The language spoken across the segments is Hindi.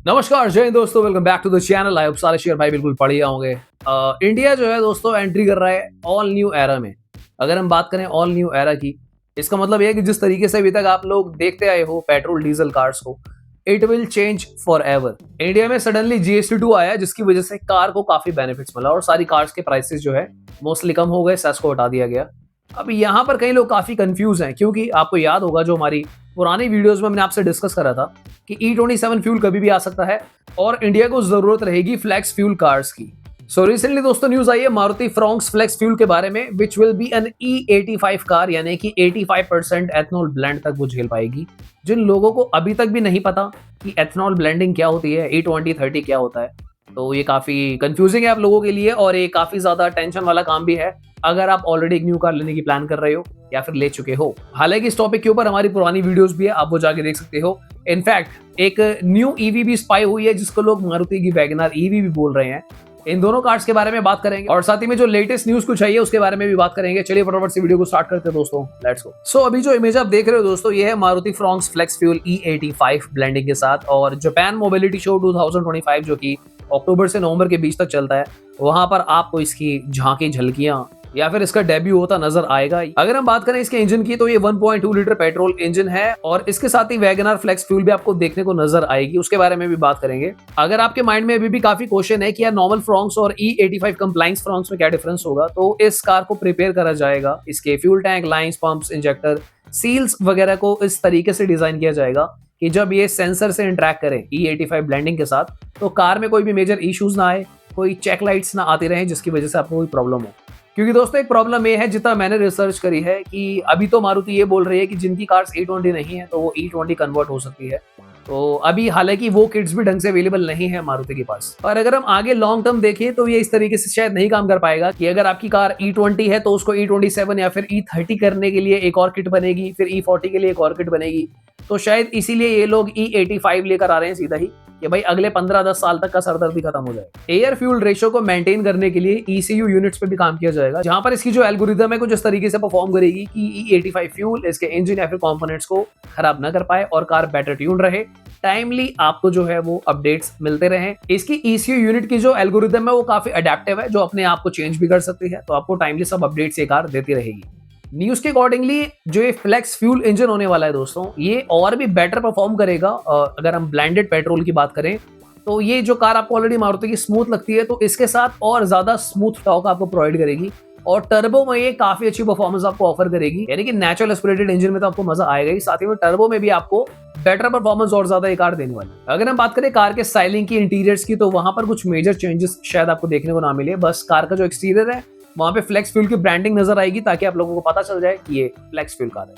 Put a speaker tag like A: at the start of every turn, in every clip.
A: नमस्कार, जय हिंद दोस्तों, welcome back to the channel. I hope सारे शेयर भाई बिल्कुल बढ़िया होंगे। इंडिया जो है दोस्तों एंट्री कर रहा है ऑल न्यू एरा में। अगर हम बात करें ऑल न्यू एरा की, इसका मतलब ये है कि जिस तरीके से अभी तक आप लोग देखते आए हो पेट्रोल डीजल कार्स को, it will change for ever. India में सडनली GST 2 आया जिसकी वजह से कार को काफी बेनिफिट्स मिला और सारी कार्स के प्राइसेस जो है मोस्टली कम हो गए, सेस को हटा दिया गया। अब यहाँ पर कई लोग काफी कंफ्यूज हैं क्योंकि आपको याद होगा जो हमारी पुरानी वीडियोस में मैंने आपसे डिस्कस करा था कि E27 फ्यूल कभी भी आ सकता है और इंडिया को जरूरत रहेगी फ्लेक्स फ्यूल कार्स की। सो रिसेंटली दोस्तों न्यूज आई है मारुति फ्रॉन्क्स फ्लेक्स फ्यूल के बारे में, which will be an E85 car, यानी कि 85% एथनॉल ब्लेंड तक वो झेल पाएगी। जिन लोगों को अभी तक भी नहीं पता कि एथनॉल ब्लेंडिंग क्या होती है, E20-30 क्या होता है, तो ये काफी कंफ्यूजिंग है आप लोगों के लिए और ये काफी ज्यादा टेंशन वाला काम भी है अगर आप ऑलरेडी एक न्यू कार लेने की प्लान कर रहे हो या फिर ले चुके हो। हालांकि इस टॉपिक के ऊपर हमारी पुरानी वीडियोस भी है, आप वो जाके देख सकते हो। इनफैक्ट एक न्यू ईवी भी स्पाई हुई है जिसको लोग मारुति की वैगनआर ईवी भी बोल रहे हैं। इन दोनों कार्स के बारे में बात करेंगे और साथ ही में जो लेटेस्ट न्यूज कुछ आई है उसके बारे में भी बात करेंगे। चलिए फटाफट से वीडियो को स्टार्ट करते हैं दोस्तों, लेट्स गो। सो अभी जो इमेज आप देख रहे हो दोस्तों, ये है Maruti Fronx flex fuel E85 blending के साथ, और जापान मोबिलिटी शो 2025 जो कि अक्टूबर से नवंबर के बीच तक चलता है, वहां पर आपको इसकी झांकी झलकियां या फिर इसका डेब्यू होता नजर आएगा। अगर हम बात करें इसके इंजन की तो ये 1.2 लीटर पेट्रोल इंजन है और इसके साथ ही वैगनआर फ्लेक्स फ्यूल भी आपको देखने को नजर आएगी, उसके बारे में भी बात करेंगे। अगर आपके माइंड में अभी भी काफी क्वेश्चन है कि यार नॉर्मल फ्रॉन्क्स और E85 कंप्लायंस फ्रॉन्क्स में क्या डिफरेंस होगा, तो इस कार को प्रिपेयर करा जाएगा। इसके fuel tank, lines, pumps, injector, seals वगैरह को इस तरीके से डिजाइन किया जाएगा कि जब ये सेंसर से इंटरेक्ट करें E85 ब्लेंडिंग के साथ तो कार में कोई भी मेजर इश्यूज ना आए, कोई चेक लाइट्स ना आती रहे जिसकी वजह से आपको कोई प्रॉब्लम हो। क्योंकि दोस्तों एक प्रॉब्लम ये है, जितना मैंने रिसर्च करी है, कि अभी तो मारुति ये बोल रही है कि जिनकी कार्स E20 नहीं है तो वो E20 कन्वर्ट हो सकती है। तो अभी हालांकि वो किट्स भी ढंग से अवेलेबल नहीं है मारुति के पास। और अगर हम आगे लॉन्ग टर्म देखें तो ये इस तरीके से शायद नहीं काम कर पाएगा कि अगर आपकी कार E20 है तो उसको E27 या फिर E30 करने के लिए एक और किट बनेगी, फिर E40 के लिए एक और किट बनेगी। तो शायद इसीलिए ये लोग E85 लेकर आ रहे हैं सीधा ही कि भाई अगले 15-10 साल तक का सरदर्दी खत्म हो जाए। एयर फ्यूल रेशियो को मेंटेन करने के लिए ECU यूनिट्स पे भी काम किया जाएगा, जहां पर इसकी जो एल्गोरिथम है कुछ इस तरीके से परफॉर्म करेगी कि E85 फ्यूल इसके इंजन या फिर कंपोनेंट्स को खराब न कर पाए और कार बेटर ट्यून रहे, टाइमली आपको जो है वो अपडेट्स मिलते रहे। इसकी ECU यूनिट की जो एल्गोरिथम है वो काफी अडेप्टिव है, जो अपने आप को चेंज भी कर सकती है, तो आपको टाइमली सब अपडेट्स ये कार देती रहेगी। न्यूज के अकॉर्डिंगली जो ये फ्लेक्स फ्यूल इंजन होने वाला है दोस्तों, ये और भी बेटर परफॉर्म करेगा। अगर हम ब्लेंडेड पेट्रोल की बात करें तो ये जो कार आपको ऑलरेडी मारुति की स्मूथ लगती है, तो इसके साथ और ज्यादा स्मूथ टॉर्क आपको प्रोवाइड करेगी और टर्बो में ये काफी अच्छी परफॉर्मेंस आपको ऑफर करेगी। यानी कि नेचुरल एस्पिरेटेड इंजन में तो आपको मजा आएगा ही, साथ ही में टर्बो में भी आपको बेटर परफॉर्मेंस और ज्यादा ये कार देने वाली है। अगर हम बात करें कार के स्टाइलिंग की, इंटीरियर्स की, तो वहां पर कुछ मेजर चेंजेस शायद आपको देखने को ना मिले। बस कार का जो एक्सटीरियर है वहां पे फ्लेक्स फ्यूल की ब्रांडिंग नजर आएगी ताकि आप लोगों को पता चल जाए कि ये फ्लेक्स फ्यूल कार है।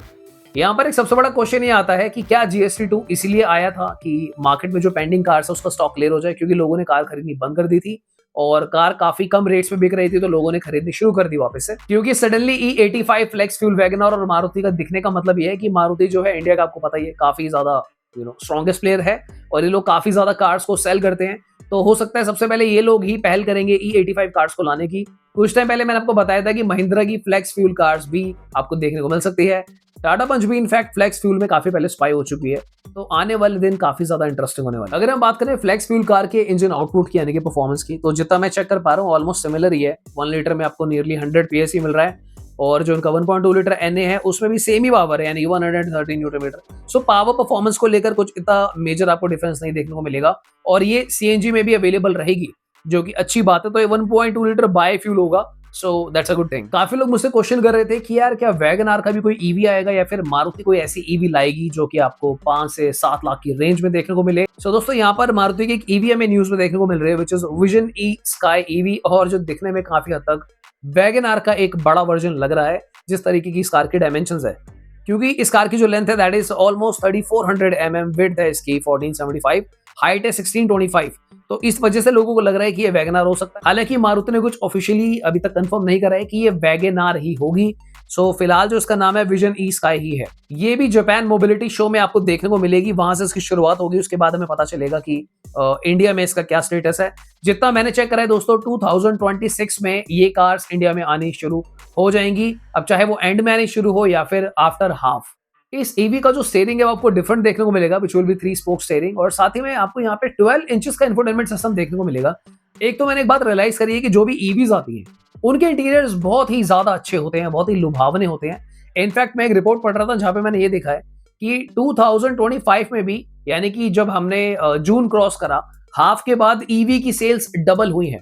A: यहाँ पर एक सबसे बड़ा क्वेश्चन ये आता है कि क्या GST 2 इसलिए आया था कि मार्केट में जो पेंडिंग कार्स है उसका स्टॉक क्लियर हो जाए, क्योंकि लोगों ने कार खरीदनी बंद कर दी थी और कार काफी कम रेट्स में बिक रही थी, तो लोगों ने खरीदनी शुरू कर दी वापस से। क्योंकि suddenly E85 flex fuel WagonR और मारुति का दिखने का मतलब ये है कि मारुति जो है इंडिया का, आपको पता ही है, काफी ज्यादा स्ट्रॉन्गेस्ट प्लेयर है और ये लोग काफी ज्यादा कार्स को सेल करते हैं। तो हो सकता है सबसे पहले ये लोग ही पहल करेंगे E85 कार्स को लाने की। कुछ टाइम पहले मैंने आपको बताया था कि महिंद्रा की फ्लेक्स फ्यूल कार्स भी आपको देखने को मिल सकती है। टाटा पंच भी इनफैक्ट फ्लेक्स फ्यूल में काफी पहले स्पाई हो चुकी है, तो आने वाले दिन काफी ज्यादा इंटरेस्टिंग होने वाले। अगर हम बात करें फ्लेक्स फ्यूल कार के इंजन आउटपुट की, यानी कि परफॉर्मेंस की, तो जितना मैं चेक कर पा रहा हूँ ऑलमोस्ट सिमिलर ही है। 1 लीटर में आपको नियरली 100 PS ही मिल रहा है और जो उनका 1.2 लीटर NA है उसमें भी सेम ही पावर है, यानी 113 newton metre. So power performance को लेकर कुछ इतना मेजर आपको डिफरेंस नहीं देखने को मिलेगा और ये CNG में भी अवेलेबल रहेगी, जो कि अच्छी बात है। तो ये 1.2 लीटर बाय फ्यूल होगा, so that's a good thing. काफी लोग मुझसे क्वेश्चन कर रहे थे कि यार क्या वैगनआर का भी कोई EV आएगा या फिर मारुति कोई ऐसी EV लाएगी जो कि आपको 5 से 7 लाख की रेंज में देखने को मिले। सो दोस्तों यहाँ पर मारुति की एक EV हमें न्यूज में देखने को मिल रही है, which is vision E sky EV, और जो दिखने में काफी हद तक वैगनआर का एक बड़ा वर्जन लग रहा है जिस तरीके की इस कार की डायमेंशंस है। क्योंकि इस कार की जो लेंथ है that is almost 3400 mm, width है इसकी 1475, हाइट है 1625। तो इस वजह से लोगों को लग रहा है कि ये वैगनआर हो सकता है। हालांकि मारुति ने कुछ ऑफिशियली अभी तक कंफर्म नहीं करा है कि ये वैगनआर ही होगी। सो फिलहाल जो इसका नाम है विजन E स्काई ही है। ये भी जापान मोबिलिटी शो में आपको देखने को मिलेगी, वहां से इसकी शुरुआत होगी, उसके बाद हमें पता चलेगा कि इंडिया में इसका क्या स्टेटस है। जितना मैंने चेक करा है दोस्तों 2026 में ये कार्स इंडिया में आनी शुरू हो जाएंगी, अब चाहे वो एंड में आनी शुरू हो या फिर आफ्टर हाफ। इस ईवी का जो स्टीयरिंग है वो आपको डिफरेंट देखने को मिलेगा, विच विल बी 3 स्पोक स्टीयरिंग, और साथ ही में आपको यहाँ पे 12 इंचेस का इंफोटेनमेंट सिस्टम देखने को मिलेगा। एक तो मैंने एक बात रियलाइज करी है कि जो भी ईवीज आती हैं उनके इंटीरियर्स बहुत ही ज्यादा अच्छे होते हैं, बहुत ही लुभावने होते हैं। इनफैक्ट मैं एक रिपोर्ट पढ़ रहा था जहां पे मैंने ये देखा है कि 2025 में भी, यानी कि जब हमने जून क्रॉस करा, हाफ के बाद ईवी की सेल्स डबल हुई हैं।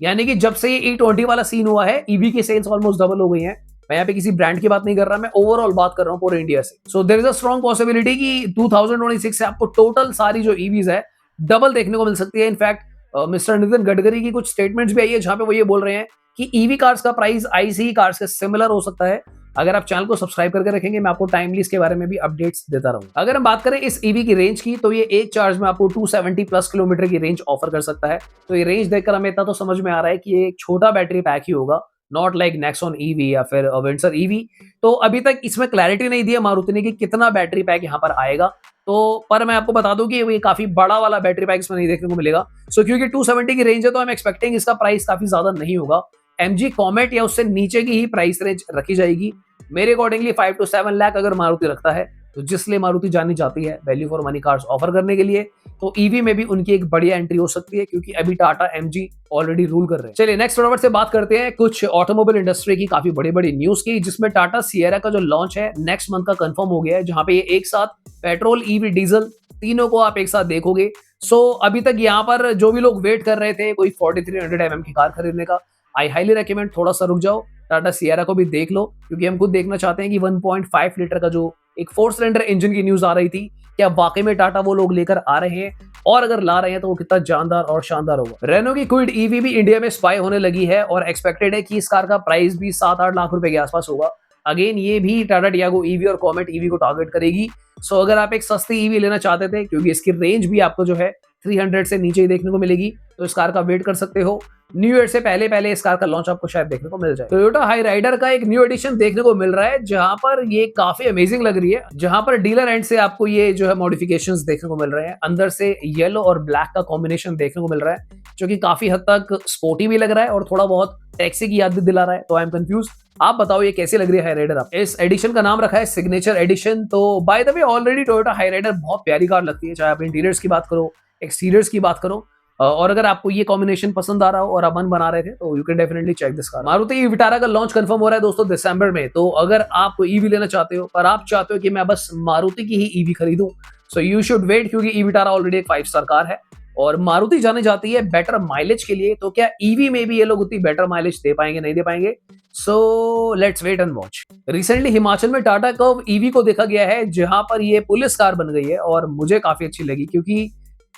A: यानी कि जब से ये E20 वाला सीन हुआ है, ईवी की सेल्स ऑलमोस्ट डबल हो गई हैं। मैं यहाँ पे किसी ब्रांड की बात नहीं कर रहा, मैं ओवरऑल बात कर रहा हूँ पूरे इंडिया से। So there is a strong possibility कि 2026 से आपको टोटल सारी जो ईवीज है डबल देखने को मिल सकती है। इनफैक्ट मिस्टर नितिन गडकरी की कुछ स्टेटमेंट्स भी आई है जहां पे वो ये बोल रहे हैं कि ईवी कार्स का प्राइस आईसी कार्स के सिमिलर हो सकता है। अगर आप चैनल को सब्सक्राइब करके रखेंगे, मैं आपको टाइमली इसके बारे में भी अपडेट्स देता रहूंगा। अगर हम बात करें इस ईवी की रेंज की, तो ये एक चार्ज में आपको 270 प्लस किलोमीटर की रेंज ऑफर कर सकता है। तो ये रेंज देखकर हमें इतना तो समझ में आ रहा है कि ये एक छोटा बैटरी पैक ही होगा, नॉट लाइक नेक्सॉन ईवी या फिर विंडसर ईवी। तो अभी तक इसमें क्लैरिटी नहीं दी है मारुति ने कि कितना बैटरी पैक यहाँ पर आएगा। तो पर मैं आपको बता दूं कि ये काफी बड़ा वाला बैटरी पैक इसमें नहीं देखने को मिलेगा। सो क्योंकि 270 की रेंज है तो आई एम एक्सपेक्टिंग इसका प्राइस काफी ज्यादा नहीं होगा। MG कॉमेट या उससे नीचे की ही प्राइस रेंज रखी जाएगी। मेरे अकॉर्डिंगली 5 to 7 लाख अगर मारुति रखता है, तो जिसलिए मारुति जानी जाती है value for money cars offer करने के लिए, तो ईवी में भी उनकी एक बढ़िया एंट्री हो सकती है, क्योंकि अभी टाटा MG ऑलरेडी रूल कर रहे हैं। चलिए नेक्स्ट फटाफट से बात करते हैं कुछ ऑटोमोबाइल इंडस्ट्री की काफी बड़ी बड़ी न्यूज की, जिसमें टाटा सियरा का जो लॉन्च है नेक्स्ट मंथ का कंफर्म हो गया है, जहां पे ये एक साथ पेट्रोल, ईवी, डीजल तीनों को आप एक साथ देखोगे। सो अभी तक यहाँ पर जो भी लोग वेट कर रहे थे कोई 4300 mm की कार खरीदने का, आई हाईली रेकमेंड थोड़ा सा रुक जाओ, टाटा सियरा को भी देख लो, क्योंकि हम खुद देखना चाहते हैं कि 1.5 लीटर का जो एक 4 सिलेंडर इंजन की न्यूज आ रही थी, क्या वाकई में टाटा वो लोग लेकर आ रहे हैं, और अगर ला रहे हैं तो वो कितना जानदार और शानदार होगा। रेनो की क्विड ईवी भी इंडिया में स्पाई होने लगी है, और एक्सपेक्टेड है कि इस कार का प्राइस भी 7-8 लाख रुपए के आसपास होगा। अगेन ये भी टाटा टियागो ईवी और कॉमेट ईवी को टारगेट करेगी। सो अगर आप एक सस्ती ईवी लेना चाहते थे, क्योंकि इसकी रेंज भी आपको जो है 300 से नीचे ही देखने को मिलेगी, तो इस कार का वेट कर सकते हो। न्यू ईयर से पहले पहले इस कार का लॉन्च आपको शायद देखने को मिल जाए। टोयोटा हाई राइडर का एक न्यू एडिशन देखने को मिल रहा है, जहां पर ये काफी अमेजिंग लग रही है, जहां पर डीलर एंड से आपको ये जो है मॉडिफिकेशंस देखने को मिल रहे हैं। अंदर से येलो और ब्लैक का कॉम्बिनेशन देखने को मिल रहा है, जो कि काफी हद तक स्पोर्टी भी लग रहा है और थोड़ा बहुत टैक्सी की याद भी दिला रहा है। तो आई एम कंफ्यूज, आप बताओ ये कैसी लग रही है हाई राइडर। आप इस एडिशन का नाम रखा है सिग्नेचर एडिशन। तो by the way already Toyota Hyryder बहुत प्यारी कार लगती है, चाहे आप इंटीरियर्स की बात करो, एक्सटीरियर्स की बात करो, और अगर आपको ये कॉम्बिनेशन पसंद आ रहा हो और आप मन बना रहे थे, तो you can definitely check this car. Maruti e Vitara का लॉन्च कंफर्म हो रहा है दोस्तों दिसंबर में। तो अगर आप ईवी लेना चाहते हो, पर आप चाहते हो कि मैं बस मारुति की ही ईवी खरीदूं, सो यू शुड वेट, क्योंकि ई विटारा ऑलरेडी एक 5 स्टार कार है और मारुति जाने जाती है बेटर माइलेज के लिए। तो क्या ईवी में भी ये लोग उतनी बेटर माइलेज दे पाएंगे, नहीं दे पाएंगे? So let's wait and watch. Recently Himachal में टाटा कर्व ईवी को देखा गया है, जहां पर ये पुलिस कार बन गई है, और मुझे काफी अच्छी लगी, क्योंकि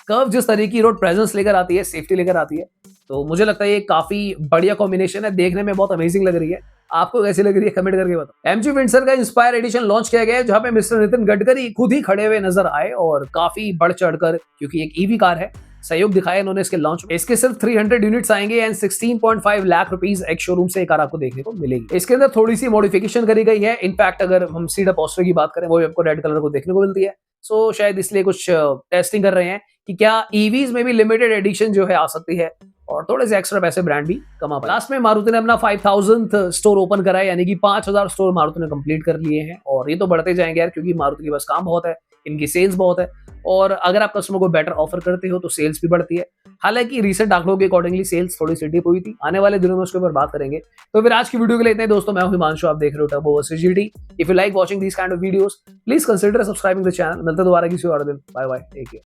A: कर्व जिस तरीके की रोड प्रेजेंस लेकर आती है, सेफ्टी लेकर आती है, तो मुझे लगता है ये काफी बढ़िया कॉम्बिनेशन है, देखने में बहुत अमेजिंग लग रही है। आपको कैसी लग रही है कमेंट करके बताओ। MG विंडसर का इंस्पायर एडिशन लॉन्च किया गया है, जहां पे मिस्टर नितिन गडकरी खुद ही खड़े हुए नजर आए और काफी बढ़ चढ़कर, क्योंकि एक ईवी कार है, सहयोग दिखाया इन्होंने इसके लॉन्च में। इसके सिर्फ 300 यूनिट्स आएंगे एंड 16.5 लाख रुपीस एक शोरूम से एक कार आपको देखने को मिलेगी। इसके अंदर थोड़ी सी मॉडिफिकेशन करी गई है। इनफैक्ट अगर हम सीट अपॉस्चर की बात करें, वो आपको रेड कलर को देखने को मिलती है। सो शायद इसलिए कुछ टेस्टिंग कर रहे हैं कि क्या ईवीज में भी लिमिटेड एडिशन जो है आ सकती है, और थोड़े से एक्स्ट्रा पैसे ब्रांड भी कमा पाए। लास्ट में मारुति ने अपना 5000th स्टोर ओपन करा है, यानी कि 5000 स्टोर मारुति ने कंप्लीट कर लिए हैं, और ये तो बढ़ते जाएंगे यार, क्योंकि मारुति के पास काम बहुत है, इनकी सेल्स बहुत है, और अगर आप कस्टमर को बेटर ऑफर करते हो तो सेल्स भी बढ़ती है। हालांकि रिसेंट आंकड़ों के अकॉर्डिंगली सेल्स थोड़ी सी डिप हुई थी, आने वाले दिनों में उसके ऊपर बात करेंगे। तो फिर आज की वीडियो के लिए इतने दोस्तों, मैं हूं हिमांशु, आप देख रहे हो turbo versus GT. If you like watching this kind of videos, please consider subscribing the channel. मिलते दोबारा किसी और दिन। Bye bye, take care.